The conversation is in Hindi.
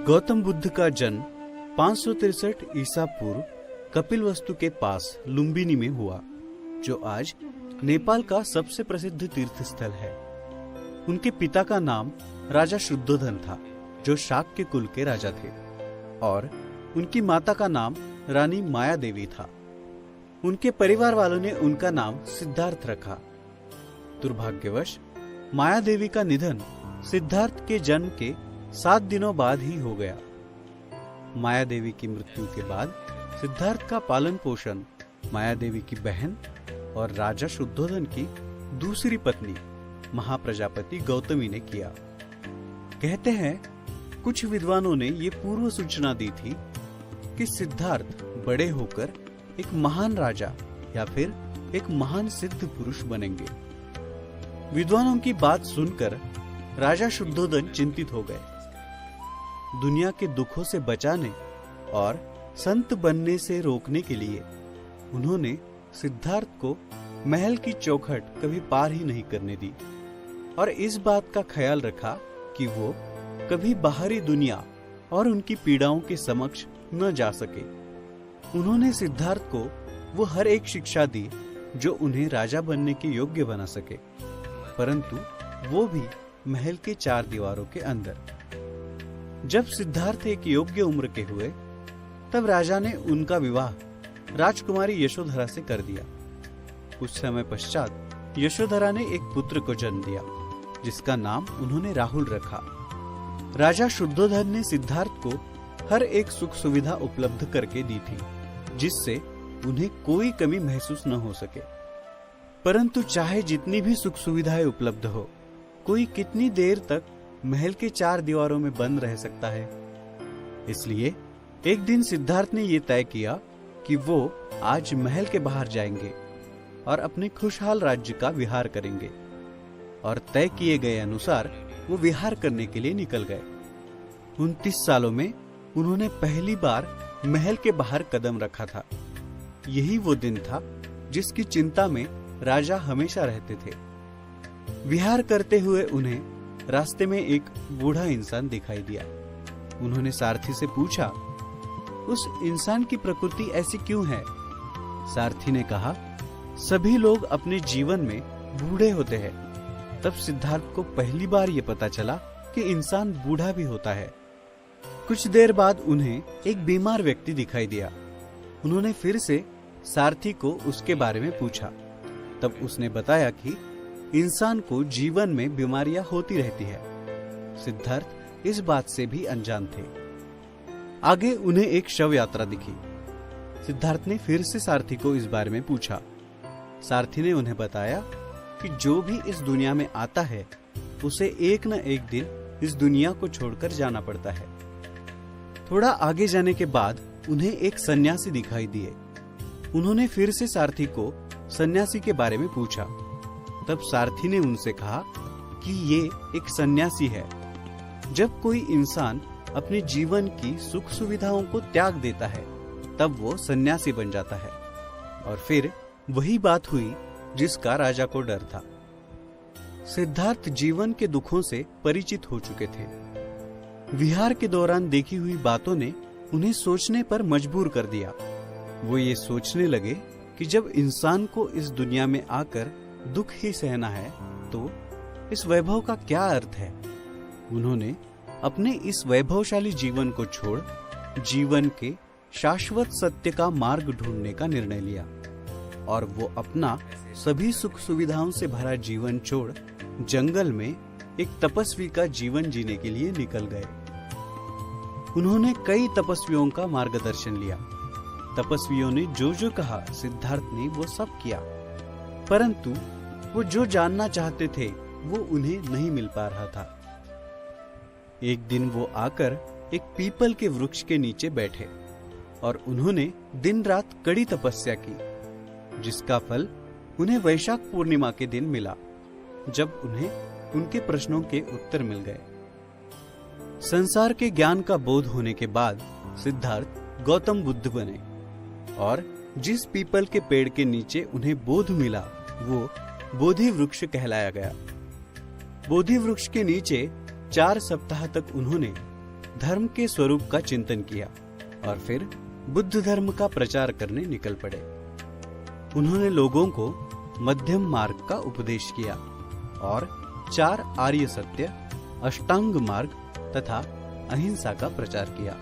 गौतम बुद्ध का जन्म 563 ईसा पूर्व कपिलवस्तु के पास लुम्बिनी में हुआ, जो आज नेपाल का सबसे प्रसिद्ध तीर्थ स्थल है। उनके पिता का नाम राजा शुद्धोधन था, जो शाक के कुल के राजा थे, और उनकी माता का नाम रानी माया देवी था। उनके परिवार वालों ने उनका नाम सिद्धार्थ रखा। दुर्भाग्यवश माया देवी का निधन सिद्धार्थ के जन्म के 7 दिनों बाद ही हो गया। माया देवी की मृत्यु के बाद सिद्धार्थ का पालन पोषण माया देवी की बहन और राजा शुद्धोधन की दूसरी पत्नी महाप्रजापति गौतमी ने किया। कहते हैं कुछ विद्वानों ने ये पूर्व सूचना दी थी कि सिद्धार्थ बड़े होकर एक महान राजा या फिर एक महान सिद्ध पुरुष बनेंगे। विद्वानों की बात सुनकर राजा शुद्धोधन चिंतित हो गए। दुनिया के दुखों से बचाने और संत बनने से रोकने के लिए उन्होंने सिद्धार्थ को महल की चौखट कभी पार ही नहीं करने दी, और इस बात का ख्याल रखा कि वो कभी बाहरी दुनिया और उनकी पीड़ाओं के समक्ष न जा सके। उन्होंने सिद्धार्थ को वो हर एक शिक्षा दी जो उन्हें राजा बनने के योग्य बना सके, परंतु वो भी महल के 4 दीवारों के अंदर। जब सिद्धार्थ एक योग्य उम्र के हुए, तब राजा ने उनका विवाह राजकुमारी यशोधरा से कर दिया। कुछ समय पश्चात यशोधरा ने एक पुत्र को जन्म दिया, जिसका नाम उन्होंने राहुल रखा। राजा शुद्धोधन ने सिद्धार्थ को हर एक सुख सुविधा उपलब्ध करके दी थी, जिससे उन्हें कोई कमी महसूस न हो सके। परंतु चाहे जितनी भी सुख सुविधाएं उपलब्ध हो, कोई कितनी देर तक महल के 4 दीवारों में बंद रह सकता है। इसलिए एक दिन सिद्धार्थ ने यह तय किया कि वो आज महल के बाहर जाएंगे और अपने खुशहाल राज्य का विहार करेंगे, और तय किए गए अनुसार वो विहार करने के लिए निकल गए। 29 सालों में उन्होंने पहली बार महल के बाहर कदम रखा था। यही वो दिन था जिसकी चिंता में राजा हमेशा रहते थे। विहार करते हुए उन्हें रास्ते में एक बूढ़ा इंसान दिखाई दिया। उन्होंने सारथी से पूछा, उस इंसान की प्रकृति ऐसी क्यों है? सारथी ने कहा, सभी लोग अपने जीवन में बूढ़े होते हैं। तब सिद्धार्थ को पहली बार ये पता चला कि इंसान बूढ़ा भी होता है। कुछ देर बाद उन्हें एक बीमार व्यक्ति दिखाई दिया। उन्होंने फिर से सारथी को उसके बारे में पूछा। तब उसने बताया कि इंसान को जीवन में बीमारियां होती रहती है। सिद्धार्थ इस बात से भी अनजान थे। आगे उन्हें एक शव यात्रा दिखी। सिद्धार्थ ने फिर से सारथी को इस बारे में पूछा। सारथी ने उन्हें बताया कि जो भी इस दुनिया में आता है, उसे एक न एक दिन इस दुनिया को छोड़कर जाना पड़ता है। थोड़ा आगे जाने के बाद उन्हें एक सन्यासी दिखाई दिए। उन्होंने फिर से सारथी को सन्यासी के बारे में पूछा। तब सारथी ने उनसे कहा कि ये एक सन्यासी है। जब कोई इंसान अपने जीवन की सुख सुविधाओं को त्याग देता है, तब वो सन्यासी बन जाता है। और फिर वही बात हुई जिसका राजा को डर था। सिद्धार्थ जीवन के दुखों से परिचित हो चुके थे। विहार के दौरान देखी हुई बातों ने उन्हें सोचने पर मजबूर कर दिया। वो ये सोचने लगे कि जब इंसान को इस दुनिया में आकर दुख ही सहना है, तो इस वैभव का क्या अर्थ है? उन्होंने अपने इस वैभवशाली जीवन को छोड़ जीवन के शाश्वत सत्य का मार्ग ढूंढने का निर्णय लिया, और वो अपना सभी सुख सुविधाओं से भरा जीवन छोड़ जंगल में एक तपस्वी का जीवन जीने के लिए निकल गए। उन्होंने कई तपस्वियों का मार्गदर्शन लिया। तपस्वियों ने जो जो कहा, सिद्धार्थ ने वो सब किया, परंतु वो जो जानना चाहते थे वो उन्हें नहीं मिल पा रहा था। एक दिन वो आकर एक पीपल के वृक्ष के नीचे बैठे और उन्होंने दिन रात कड़ी तपस्या की, जिसका फल उन्हें वैशाख पूर्णिमा के दिन मिला, जब उन्हें उनके प्रश्नों के उत्तर मिल गए। संसार के ज्ञान का बोध होने के बाद सिद्धार्थ गौतम बुद्ध बने, और जिस पीपल के पेड़ के नीचे उन्हें बोध मिला वो बोधि वृक्ष कहलाया गया। बोधि वृक्ष के नीचे 4 सप्ताह तक उन्होंने धर्म के स्वरूप का चिंतन किया और फिर बुद्ध धर्म का प्रचार करने निकल पड़े। उन्होंने लोगों को मध्यम मार्ग का उपदेश किया और 4 आर्य सत्य, अष्टांग मार्ग तथा अहिंसा का प्रचार किया।